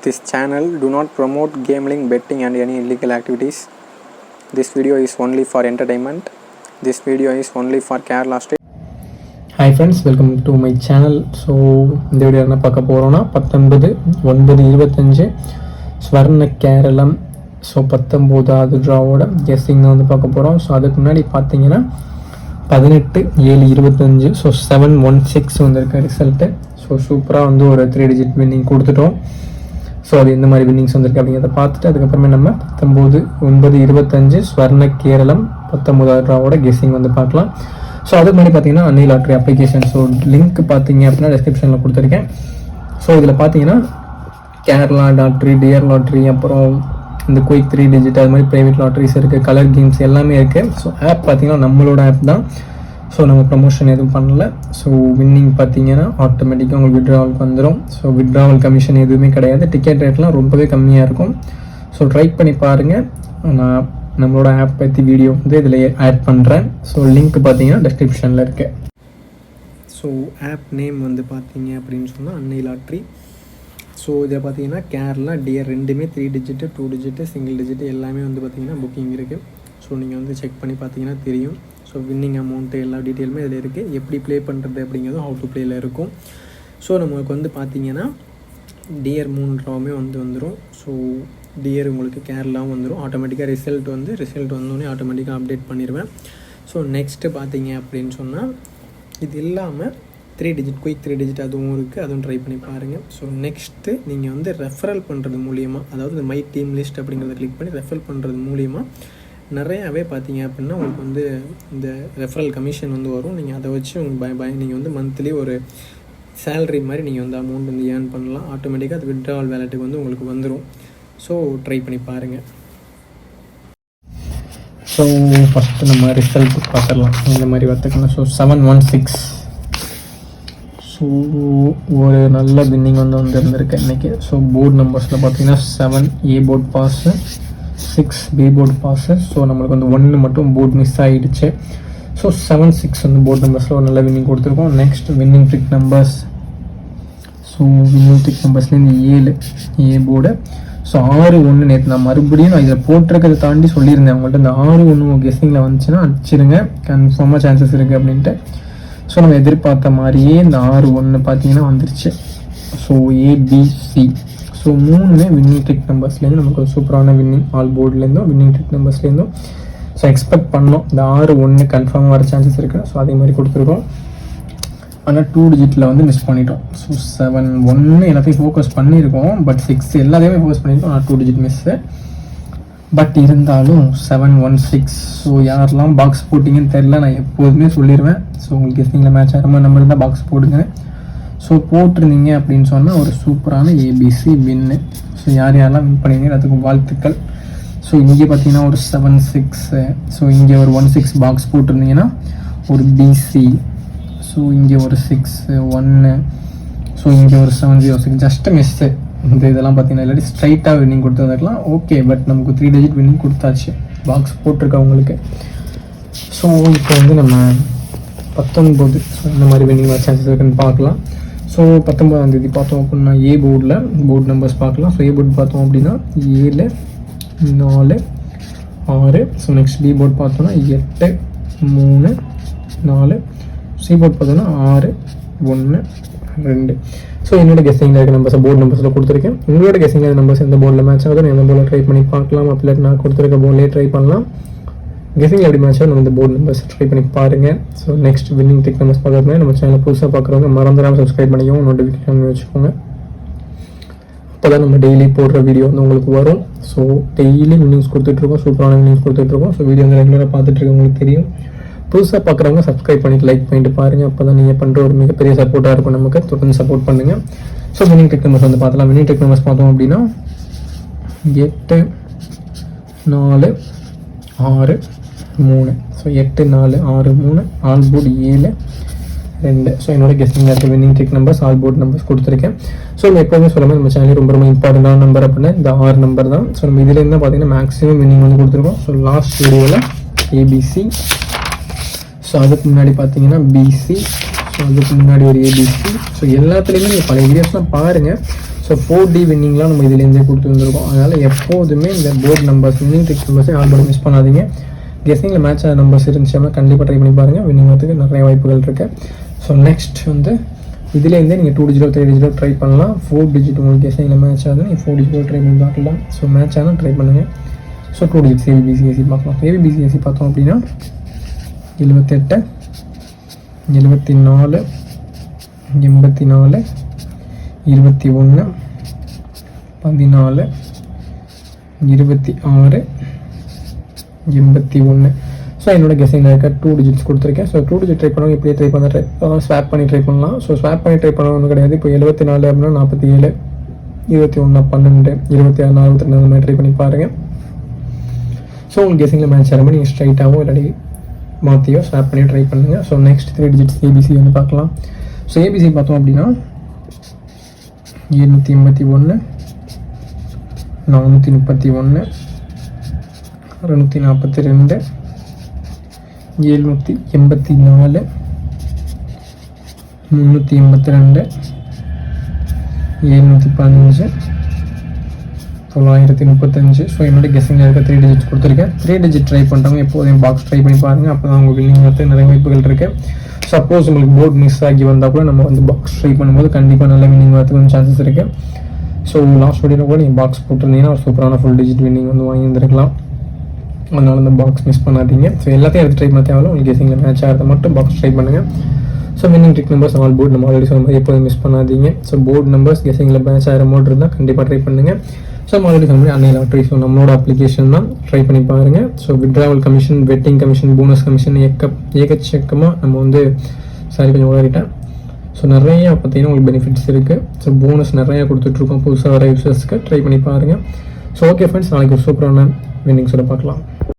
This channel do not promote gambling, betting and any illegal activities. This video is only for entertainment. This video is only for Kerala State. Hi friends, welcome to my channel. So இந்த video என்ன பார்க்க போகிறோன்னா 19/9/25 ஸ்வர்ண Keralam. So 19வது ட்ராவோட guessing தான் வந்து பார்க்க போகிறோம். So அதுக்கு முன்னாடி பார்த்தீங்கன்னா 18/7/25 ஸோ 716 வந்திருக்க ரிசல்ட்டு. ஸோ சூப்பராக வந்து ஒரு 3 டிஜிட் வின்னிங் கொடுத்துட்டோம். ஸோ அது எந்த மாதிரி வின்னிங்ஸ் வந்திருக்கு அப்படிங்கிறத பார்த்துட்டு அதுக்கப்புறமே நம்ம 19/9/25 ஸ்வர்ண கேரளம் 19வது ட்ராவோட கெஸ்ஸிங் வந்து பார்க்கலாம். ஸோ அதுக்கு முன்னாடி பார்த்தீங்கன்னா அன்னை லாட்ரி அப்ளிகேஷன். ஸோ லிங்க் பார்த்தீங்க அப்படின்னா டிஸ்கிரிப்ஷனில் கொடுத்துருக்கேன். ஸோ இதில் பார்த்தீங்கன்னா கேரளா லாட்ரி, டியர் லாட்ரி, அப்புறம் இந்த குயிக் 3 டிஜிட், அது மாதிரி ப்ரைவேட் லாட்ரிஸ் இருக்குது, கலர் கேம்ஸ் எல்லாமே இருக்குது. ஸோ ஆப் பார்த்தீங்கன்னா நம்மளோட ஆப் தான். ஸோ நம்ம ப்ரமோஷன் எதுவும் பண்ணல. ஸோ வின்னிங் பார்த்தீங்கன்னா ஆட்டோமேட்டிக்காக உங்களுக்கு விட்ராவலுக்கு வந்துடும். ஸோ விட்ராவல் கமிஷன் எதுவுமே கிடையாது. டிக்கெட் ரேட்லாம் ரொம்பவே கம்மியாக இருக்கும். ஸோ ட்ரை பண்ணி பாருங்கள். நான் நம்மளோட ஆப் பற்றி வீடியோ வந்து இதில் ஆட் பண்ணுறேன். ஸோ லிங்க் பார்த்தீங்கன்னா டிஸ்கிரிப்ஷனில் இருக்குது. ஸோ ஆப் நேம் வந்து பார்த்தீங்க அப்படின்னு சொன்னால் அன்னை லாட்ரி. ஸோ இதில் பார்த்தீங்கன்னா கேரளா, டியர் ரெண்டுமே 3 டிஜிட்டு, 2 டிஜிட்டு, சிங்கிள் டிஜிட்டு எல்லாமே வந்து பார்த்தீங்கன்னா புக்கிங் இருக்குது. ஸோ நீங்கள் வந்து செக் பண்ணி பார்த்தீங்கன்னா தெரியும். ஸோ வின்னிங் அமௌண்ட்டு எல்லா டீட்டெயிலுமே இதில் இருக்குது. எப்படி ப்ளே பண்ணுறது அப்படிங்கிறதும் ஹவு டு ப்ளேயில் இருக்கும். ஸோ நமக்கு வந்து பார்த்தீங்கன்னா டியர் 3 ட்ராவுமே வந்துடும். ஸோ டியர் உங்களுக்கு கேரளாவும் வந்துடும். ஆட்டோமேட்டிக்காக ரிசல்ட் வந்தோடனே ஆட்டோமேட்டிக்காக அப்டேட் பண்ணிடுவேன். ஸோ நெக்ஸ்ட்டு பார்த்தீங்க அப்படின்னு சொன்னால் இது இல்லாமல் 3 டிஜிட், குயிக் 3 டிஜிட் அதுவும் இருக்குது. அதுவும் ட்ரை பண்ணி பாருங்கள். ஸோ நெக்ஸ்ட்டு நீங்கள் வந்து ரெஃபரல் பண்ணுறது மூலிமா, அதாவது இந்த மை டீம் லிஸ்ட் அப்படிங்கிறத கிளிக் பண்ணி ரெஃபரல் பண்ணுறது மூலிமா நிறையாவே பார்த்தீங்க அப்படின்னா உங்களுக்கு வந்து இந்த ரெஃபரல் கமிஷன் வந்து வரும். நீங்கள் அதை வச்சு உங்களுக்கு நீங்கள் வந்து மந்த்லி ஒரு சேலரி மாதிரி நீங்கள் வந்து அமௌண்ட் வந்து ஏர்ன் பண்ணலாம். ஆட்டோமேட்டிக்காக அது விட்ராவல் வேலெட்டுக்கு வந்து உங்களுக்கு வந்துடும். ஸோ ட்ரை பண்ணி பாருங்கள். ஸோ ஃபஸ்ட்டு நம்ம ரிசல்ட் பார்த்துடலாம். இந்த மாதிரி பார்த்துக்கலாம். ஸோ 716. ஸோ ஒரு நல்ல வின்னிங் வந்து இருந்திருக்கு இன்றைக்கி. ஸோ போர்டு நம்பர்ஸில் பார்த்தீங்கன்னா 7 A board pass, 6 B board pass. So நம்மளுக்கு வந்து 1 மட்டும் போர்டு மிஸ் ஆகிடுச்சு. ஸோ 7-6 வந்து போர்டு நம்பர்ஸில் ஒரு நல்ல வின்னிங் கொடுத்துருக்கோம். Next winning trick numbers. So winning trick நம்பர்ஸ்லேருந்து 7 ஏ போர்டு. ஸோ 6-1 நேற்று நான் மறுபடியும் நான் இதில் போட்டிருக்கிறத தாண்டி சொல்லியிருந்தேன் அவங்கள்ட்ட. இந்த 6-1 கெஸ்ஸிங்கில் வந்துச்சுன்னா அடிச்சிருங்க, கன்ஃபார்மாக சான்சஸ் இருக்குது அப்படின்ட்டு. ஸோ நம்ம எதிர்பார்த்த மாதிரியே இந்த 6-1 பார்த்தீங்கன்னா வந்துருச்சு. So ABC. So 3 winning trick நம்பர்ஸ்லேருந்து நமக்கு ஒரு சூப்பரான வின்னிங், ஆல் போர்ட்லேருந்தும் வின்னிங் ட்ரிக் நம்பர்ஸ்லேருந்தும். ஸோ எக்ஸ்பெக்ட் பண்ணோம் இந்த 6-1 கன்ஃபார்ம் வர சான்சஸ் இருக்குது. ஸோ அதே மாதிரி கொடுத்துருக்கோம். ஆனால் 2 டிஜிட்டில் வந்து மிஸ் பண்ணிட்டோம். ஸோ 7-1 எல்லாத்தையும் ஃபோக்கஸ் பண்ணியிருக்கோம். பட் 6 எல்லாத்தையுமே ஃபோக்கஸ் பண்ணியிருக்கோம். ஆனால் 2 டிஜிட் மிஸ்ஸு. பட் இருந்தாலும் 716. ஸோ யாரெல்லாம் பாக்ஸ் போட்டிங்கன்னு தெரில, நான் எப்போதுமே சொல்லிடுவேன். ஸோ உங்களுக்கு கெஸ்ஸிங்கில் மேட்ச் ஆகிற மாதிரி நம்பர் இருந்தால் பாக்ஸ் போடுங்க. ஸோ போட்டிருந்தீங்க அப்படின்னு சொன்னால் ஒரு சூப்பரான ஏபிசி வின்னு. ஸோ யாரெல்லாம் வின் பண்ணியிருந்தீங்க அதுக்கு வாழ்த்துக்கள். ஸோ இங்கே பார்த்தீங்கன்னா ஒரு 7-6. ஸோ இங்கே ஒரு 1-6 பாக்ஸ் போட்டிருந்தீங்கன்னா ஒரு பிசி. ஸோ இங்கே ஒரு 6-1. ஸோ இங்கே ஒரு 706 ஜஸ்ட் மிஸ்ஸு. இதெல்லாம் பார்த்தீங்கன்னா இல்லாட்டி ஸ்ட்ரைட்டாக வின்னிங் கொடுத்துருந்துருக்கலாம். ஓகே, பட் நமக்கு 3 டிஜிட் வின்னிங் கொடுத்தாச்சு பாக்ஸ் போட்டிருக்கவங்களுக்கு. ஸோ இப்போ வந்து நம்ம 19 இந்த மாதிரி வின்னிங் வர சான்சஸ் இருக்குன்னு பார்க்கலாம். ஸோ 19ஆம் தேதி பார்த்தோம் அப்படின்னா ஏ போர்டில் போர்டு நம்பர்ஸ் பார்க்கலாம். ஸோ ஏ போர்டு பார்த்தோம் அப்படின்னா 7 4 6. ஸோ நெக்ஸ்ட் பி போர்டு பார்த்தோன்னா 8 3 4. சி போர்டு பார்த்தோன்னா 6 1 2. ஸோ என்னோட கெஸ்ஸிங்கில் இருக்க நம்பர்ஸ் போர்டு நம்பர்ஸில் கொடுத்துருக்கேன். உங்களோட கெஸ்ஸிங்கில் இருக்க நம்பர்ஸ் எந்த போர்டில் மேட்ச் ஆகுதோ எந்த போர்டில் ட்ரை பண்ணி பார்க்கலாம். அப்படி நான் கொடுத்துருக்க போர்ட்லேயே ட்ரை பண்ணலாம். கெஸ்ஸிங் எப்படி மேட்ச் ஆகும் நம்ம இந்த போர்டு நம்பர்ஸ் ட்ரை பண்ணி பாருங்கள். So next winning tech numbers பார்க்குறதுனால நம்ம சேனல் புதுசாக பார்க்குறவங்க மறந்துடாமல் சப்ஸ்கிரைப் பண்ணிக்கோங்க, நோட்டிஃபிகேஷன் வச்சுக்கோங்க. அப்போ தான் நம்ம டெய்லி போடுற வீடியோ வந்து உங்களுக்கு வரும். ஸோ டெய்லி வின்னிங்ஸ் கொடுத்துட்ருக்கோம், சூப்பரான வின்னிங்ஸ் கொடுத்துட்ருக்கோம். ஸோ வீடியோ வந்து ரெகுலராக பார்த்துட்ருக்கோம், உங்களுக்கு தெரியும். புதுசாக பார்க்குறவங்க சப்ஸ்கிரைப் பண்ணிட்டு லைக் பண்ணிட்டு பாருங்கள். அப்போ தான் நீங்கள் பண்ணுற ஒரு மிகப்பெரிய சப்போர்ட்டாக இருக்கும் நமக்கு. தொடர்ந்து சப்போர்ட் பண்ணுங்கள். ஸோ வின்னிங் டெக் நம்பர்ஸ் வந்து பார்த்தலாம். வின்னிங் டெக் நம்பர்ஸ் பார்த்தோம் அப்படின்னா 8 4 6 3. ஸோ 8 4 6 3. All board 7 2. ஸோ என்னோட கெஸ்டிங் இருக்க winning tech numbers all board numbers கொடுத்துருக்கேன். ஸோ நம்ம எப்போதுமே சொல்லும்போது நம்ம சேனல் ரொம்ப இம்பார்ட்டண்டான நம்பர் அப்படின்னா இந்த 6 நம்பர் தான். ஸோ நம்ம இதுலேருந்து பார்த்தீங்கன்னா மேக்ஸிமம் வின்னிங் வந்து கொடுத்துருக்கோம். ஸோ லாஸ்ட் வீடியோவில் ஏபிசி. ஸோ அதுக்கு முன்னாடி பார்த்தீங்கன்னா பிசி. ஸோ அதுக்கு முன்னாடி ஒரு ஏபிசி. ஸோ எல்லாத்துலேயுமே நீங்கள் பழைய வீடியோஸ்லாம் பாருங்கள். ஸோ 4D வின்னிங்லாம் நம்ம இதுலேருந்தே கொடுத்து வந்துருக்கோம். அதனால் எப்போதுமே இந்த போர்டு நம்பர்ஸ் வின்னிங் ட்ரிக் நம்பர்ஸை ஆல்போர்டு மிஸ் பண்ணாதீங்க. கெஸிங்கில் மேட்ச் ஆகிற நம்பர்ஸ் இருந்துச்சுன்னா கண்டிப்பாக ட்ரை பண்ணி பாருங்கள். வின்னிங் வரதுக்கு நிறைய வாய்ப்புகள் இருக்குது. ஸோ நெக்ஸ்ட் வந்து இதுலேருந்தே நீங்கள் 2 டிஜிட்டோ 3 டிஜிட்டோ ட்ரை பண்ணலாம். 4 டிஜிட் உங்களுக்கு கெஸிங்கில் மேட்ச் ஆகுது, நீங்கள் 4 டிஜிட்டோ ட்ரை பண்ணி பார்க்கலாம். ஸோ மேட்ச் ஆனால் ட்ரை பண்ணுங்கள். ஸோ 2 டிஜிட்ஸ் ஏபிசிஎஸ்சி பார்க்கலாம். ஏபிசிஎஸ்சி பார்த்தோம் அப்படின்னா 78 74 84 21 14 26 81. ஸோ என்னோட கெஸிங்கில் இருக்க 2 டிஜிட்ஸ் கொடுத்துருக்கேன். ஸோ 2 டிஜிட் ட்ரை பண்ணவங்க இப்படியே ட்ரை பண்ண ஸ்வாப் பண்ணி ட்ரை பண்ணலாம். ஸோ ஸ்வாப் பண்ணி ட்ரை பண்ண ஒன்றும் கிடையாது. இப்போ 74 அப்படின்னா 47 21 12 26 42 அந்த மாதிரி ட்ரை பண்ணி பாருங்கள். ஸோ உங்களுக்கு கெஸிங்கில் மேட்ச் ஆகிற மாதிரி நீங்கள் ஸ்ட்ரைட்டாகவும் இல்லாட்டி மாற்றியோ ஸ்வாப் பண்ணி ட்ரை பண்ணுங்கள். ஸோ நெக்ஸ்ட் 3 டிஜிட்ஸ் ஏபிசி வந்து பார்க்கலாம். ஸோ ஏபிசி பார்த்தோம் அப்படின்னா 781 431 642 784 382 715 935. ஸோ என்னோட கெஸிங்கில் இருக்க 3 டிஜிட்ஸ் கொடுத்துருக்கேன். 3 டிஜிட் ட்ரை பண்ணுறவங்க எப்போதையும் பாக்ஸ் ட்ரை பண்ணி பாருங்கள். அப்போ தான் உங்களுக்கு வின்னிங் வரது நிறைய வாய்ப்புகள் இருக்குது. சப்போஸ் உங்களுக்கு போர்டு மிஸ் ஆகி வந்தால் கூட நம்ம வந்து பாக்ஸ் ட்ரை பண்ணும்போது கண்டிப்பாக நல்ல வின்னிங் வரதுக்கு கொஞ்சம் சான்சஸ் இருக்குது. ஸோ லாஸ்ட் வீடியோவில் கூட நீங்கள் பாக்ஸ் போட்டிருந்தீங்கன்னா ஒரு சூப்பரான ஃபுல் டிஜிட் வின்னிங் வந்து வாங்கியிருந்துருக்கலாம். அதனால அந்த பாக்ஸ் மிஸ் பண்ணாதீங்க. ஸோ எல்லாத்தையும் எடுத்து ட்ரை பண்ண தேவையில்ல. உங்களுக்கு கெஸிங்கில் மேட்ச் ஆகிறத மட்டும் பாக்ஸ் ட்ரை பண்ணுங்கள். So winning trick numbers all board நம்ம ஆல்ரெடி சொன்ன மாதிரி எப்போதும் மிஸ் பண்ணாதீங்க. ஸோ போர்டு நம்பர்ஸ் கெஸிங்கில் மேட்ச் ஆகிற மோட் இருந்தால் கண்டிப்பாக ட்ரை பண்ணுங்கள். ஸோ நம்ம ஆல்ரெடி சொன்ன மாதிரி அன்னை லாட்ரி, ஸோ நம்மளோட அப்ளிகேஷன் தான், ட்ரை பண்ணி பாருங்கள். So withdrawal commission, betting commission, bonus commission ஏகச்சக்கமாக நம்ம வந்து கொஞ்சம் உளறிட்டேன். ஸோ நிறையா பார்த்தீங்கன்னா உங்களுக்கு பெனிஃபிட்ஸ் இருக்குது. ஸோ போனஸ் நிறையா கொடுத்துட்ருக்கோம் புதுசாக வர யூசர்ஸ்க்கு. ட்ரை பண்ணி பாருங்கள். ஸோ ஓகே ஃப்ரெண்ட்ஸ், நாளைக்கு ஒரு சூப்பரான வின்னிங்ஸோட பார்க்கலாம்.